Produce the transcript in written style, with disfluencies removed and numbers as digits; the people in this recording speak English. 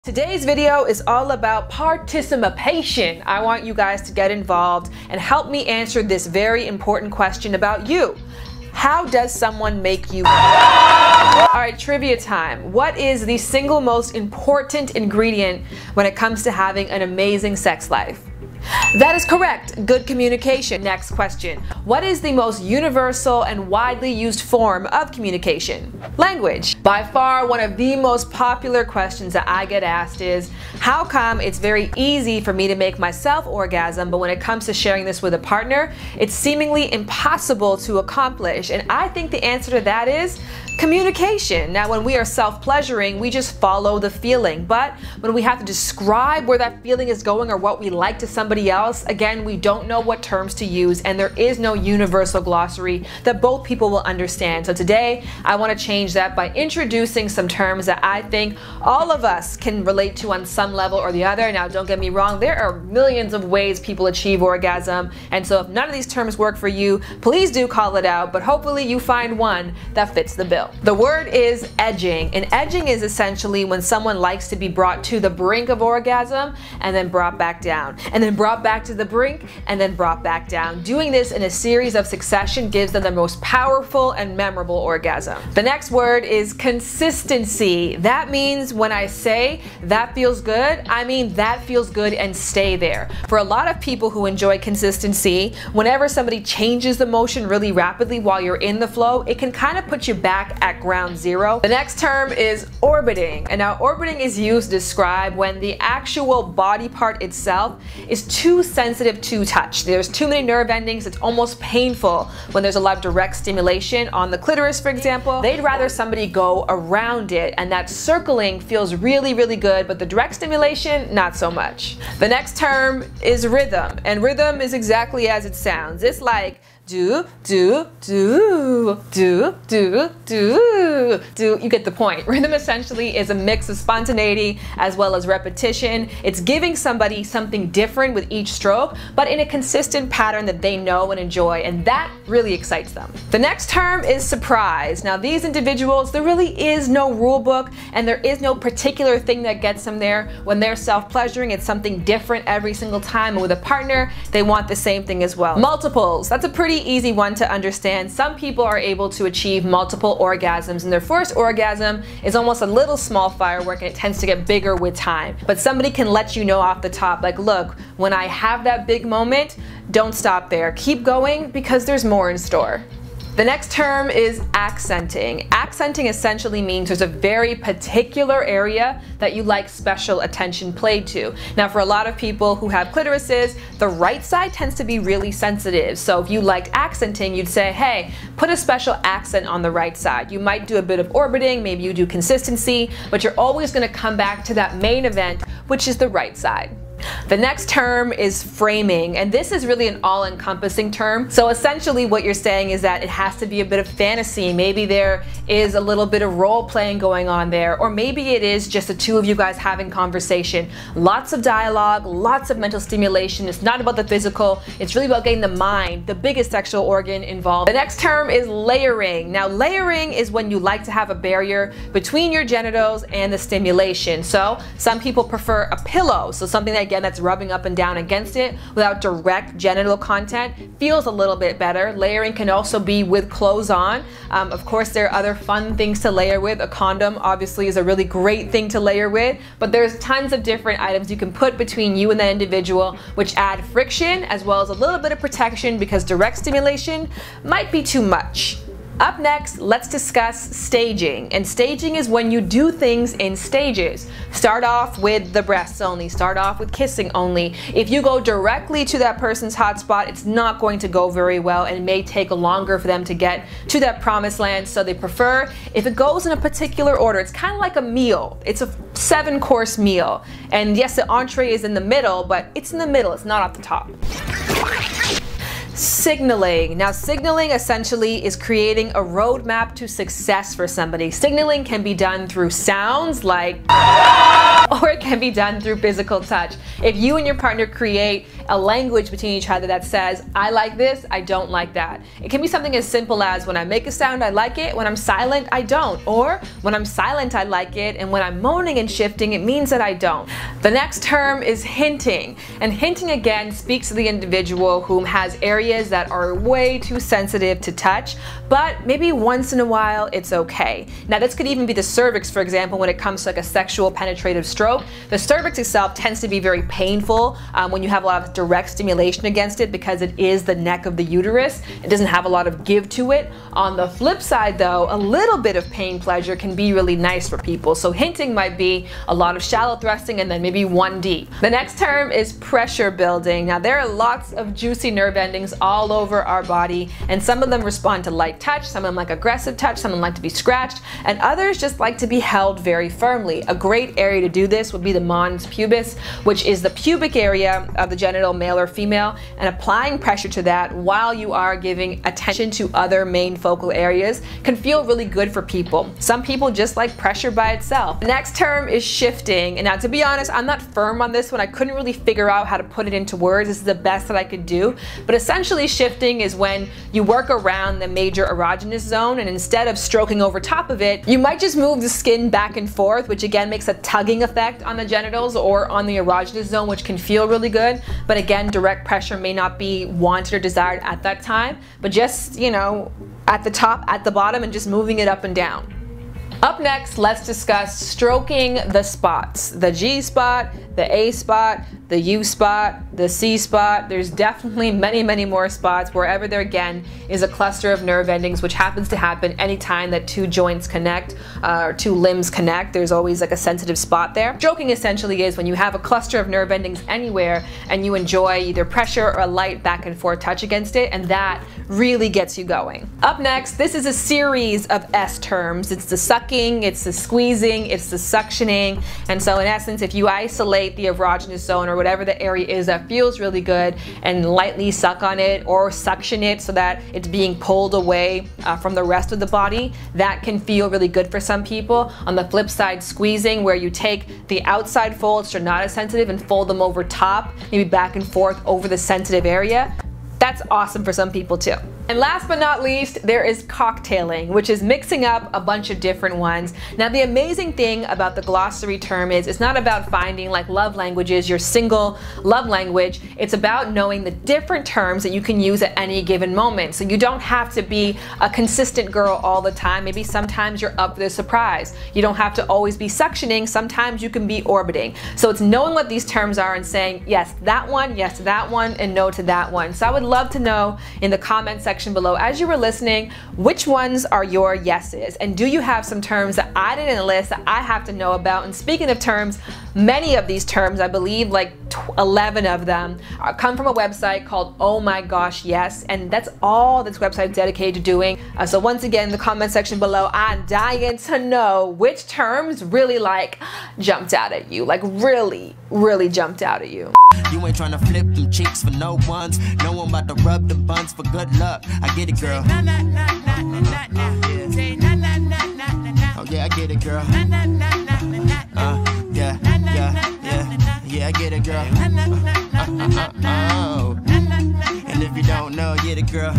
Today's video is all about participation. I want you guys to get involved and help me answer this very important question about you. How does someone make you? Alright, trivia time. What is the single most important ingredient when it comes to having an amazing sex life? That is correct. Good communication. Next question. What is the most universal and widely used form of communication? Language. By far, one of the most popular questions that I get asked is, how come it's very easy for me to make myself orgasm, but when it comes to sharing this with a partner, it's seemingly impossible to accomplish? And I think the answer to that is communication. Now, when we are self-pleasuring, we just follow the feeling. But when we have to describe where that feeling is going or what we like to somebody else, again, we don't know what terms to use, and there is no universal glossary that both people will understand. So today, I want to change that by introducing some terms that I think all of us can relate to on some level or the other. Now, don't get me wrong, there are millions of ways people achieve orgasm, and so if none of these terms work for you, please do call it out, but hopefully you find one that fits the bill. The word is edging, and edging is essentially when someone likes to be brought to the brink of orgasm and then brought back down, and then brought back to the brink and then brought back down. Doing this in a series of succession gives them the most powerful and memorable orgasm. The next word is consistency. That means when I say that feels good, I mean that feels good and stay there. For a lot of people who enjoy consistency, whenever somebody changes the motion really rapidly while you're in the flow, it can kind of put you back at ground zero. The next term is orbiting. And now orbiting is used to describe when the actual body part itself is too sensitive to touch. There's too many nerve endings. It's almost painful when there's a lot of direct stimulation on the clitoris, for example. They'd rather somebody go around it, and that circling feels really, really good, but the direct stimulation, not so much. The next term is rhythm, and rhythm is exactly as it sounds. It's like do, do, do, do, do, do, do. You get the point. Rhythm essentially is a mix of spontaneity as well as repetition. It's giving somebody something different with each stroke, but in a consistent pattern that they know and enjoy, and that really excites them. The next term is surprise. Now, these individuals, there really is no rule book, and there is no particular thing that gets them there. When they're self-pleasuring, it's something different every single time, and with a partner, they want the same thing as well. Multiples. That's a pretty easy one to understand. Some people are able to achieve multiple orgasms, and their first orgasm is almost a little small firework, and it tends to get bigger with time. But somebody can let you know off the top, like, look, when I have that big moment, don't stop there. Keep going because there's more in store. The next term is accenting. Accenting essentially means there's a very particular area that you like special attention played to. Now, for a lot of people who have clitorises, the right side tends to be really sensitive. So if you liked accenting, you'd say, hey, put a special accent on the right side. You might do a bit of orbiting, maybe you do consistency, but you're always going to come back to that main event, which is the right side. The next term is framing, and this is really an all-encompassing term. So essentially what you're saying is that it has to be a bit of fantasy. Maybe there is a little bit of role-playing going on there, or maybe it is just the two of you guys having conversation. Lots of dialogue, lots of mental stimulation. It's not about the physical, it's really about getting the mind, the biggest sexual organ, involved. The next term is layering. Now, layering is when you like to have a barrier between your genitals and the stimulation. So some people prefer a pillow, so something that that's rubbing up and down against it without direct genital content feels a little bit better. Layering can also be with clothes on. Of course, there are other fun things to layer with. A condom obviously is a really great thing to layer with, but there's tons of different items you can put between you and that individual which add friction as well as a little bit of protection, because direct stimulation might be too much. Up next, let's discuss staging. And staging is when you do things in stages. Start off with the breasts only, start off with kissing only. If you go directly to that person's hot spot, it's not going to go very well, and it may take longer for them to get to that promised land. So they prefer, if it goes in a particular order, it's kind of like a meal. It's a 7-course meal. And yes, the entree is in the middle, but it's in the middle, it's not at the top. Signaling. Now, signaling essentially is creating a roadmap to success for somebody. Signaling can be done through sounds like, or it can can be done through physical touch. If you and your partner create a language between each other that says, I like this, I don't like that. It can be something as simple as when I make a sound, I like it, when I'm silent, I don't. Or when I'm silent, I like it, and when I'm moaning and shifting, it means that I don't. The next term is hinting. And hinting again speaks to the individual who has areas that are way too sensitive to touch, but maybe once in a while it's okay. Now this could even be the cervix, for example, when it comes to like a sexual penetrative stroke. The cervix itself tends to be very painful when you have a lot of direct stimulation against it because it is the neck of the uterus. It doesn't have a lot of give to it. On the flip side though, a little bit of pain pleasure can be really nice for people. So hinting might be a lot of shallow thrusting and then maybe one deep. The next term is pressure building. Now there are lots of juicy nerve endings all over our body, and some of them respond to light touch, some of them like aggressive touch, some of them like to be scratched, and others just like to be held very firmly. A great area to do this would be the mons pubis, which is the pubic area of the genital, male or female, and applying pressure to that while you are giving attention to other main focal areas can feel really good for people. Some people just like pressure by itself. The next term is shifting, and now to be honest, I'm not firm on this one. I couldn't really figure out how to put it into words. This is the best that I could do, but essentially shifting is when you work around the major erogenous zone, and instead of stroking over top of it, you might just move the skin back and forth, which again makes a tugging effect on the genitals or on the erogenous zone, which can feel really good. But again, direct pressure may not be wanted or desired at that time, but just, you know, at the top, at the bottom, and just moving it up and down. Up next, let's discuss stroking the spots. The G spot, the A spot, the U spot, the C spot. There's definitely many more spots wherever there again is a cluster of nerve endings, which happens to happen anytime that two joints connect or two limbs connect. There's always like a sensitive spot there. Stroking essentially is when you have a cluster of nerve endings anywhere and you enjoy either pressure or a light back and forth touch against it, and that really gets you going. Up next, this is a series of S terms. It's the sucking, it's the squeezing, it's the suctioning, and so in essence, if you isolate the erogenous zone or whatever the area is that feels really good and lightly suck on it or suction it so that it's being pulled away from the rest of the body, that can feel really good for some people. On the flip side, squeezing, where you take the outside folds which are not as sensitive and fold them over top, maybe back and forth over the sensitive area, that's awesome for some people too. And last but not least, there is cocktailing, which is mixing up a bunch of different ones. Now the amazing thing about the glossary term is it's not about finding like love languages, your single love language. It's about knowing the different terms that you can use at any given moment. So you don't have to be a consistent girl all the time. Maybe sometimes you're up for the surprise. You don't have to always be suctioning. Sometimes you can be orbiting. So it's knowing what these terms are and saying yes to that one, and no to that one. So I would love to know in the comment section below as you were listening, which ones are your yeses, and do you have some terms that I didn't list that I have to know about? And speaking of terms, many of these terms, I believe like 11 of them, come from a website called Oh My Gosh Yes, and that's all this website is dedicated to doing. So once again, in the comment section below, I'm dying to know which terms really like jumped out at you, like really jumped out at you. You ain't tryna flip them cheeks for no ones. No one about to rub them buns for good luck. I get it, girl. Oh yeah, I get it, girl. Yeah, I get it, girl. Oh. And if you don't know, get it, girl.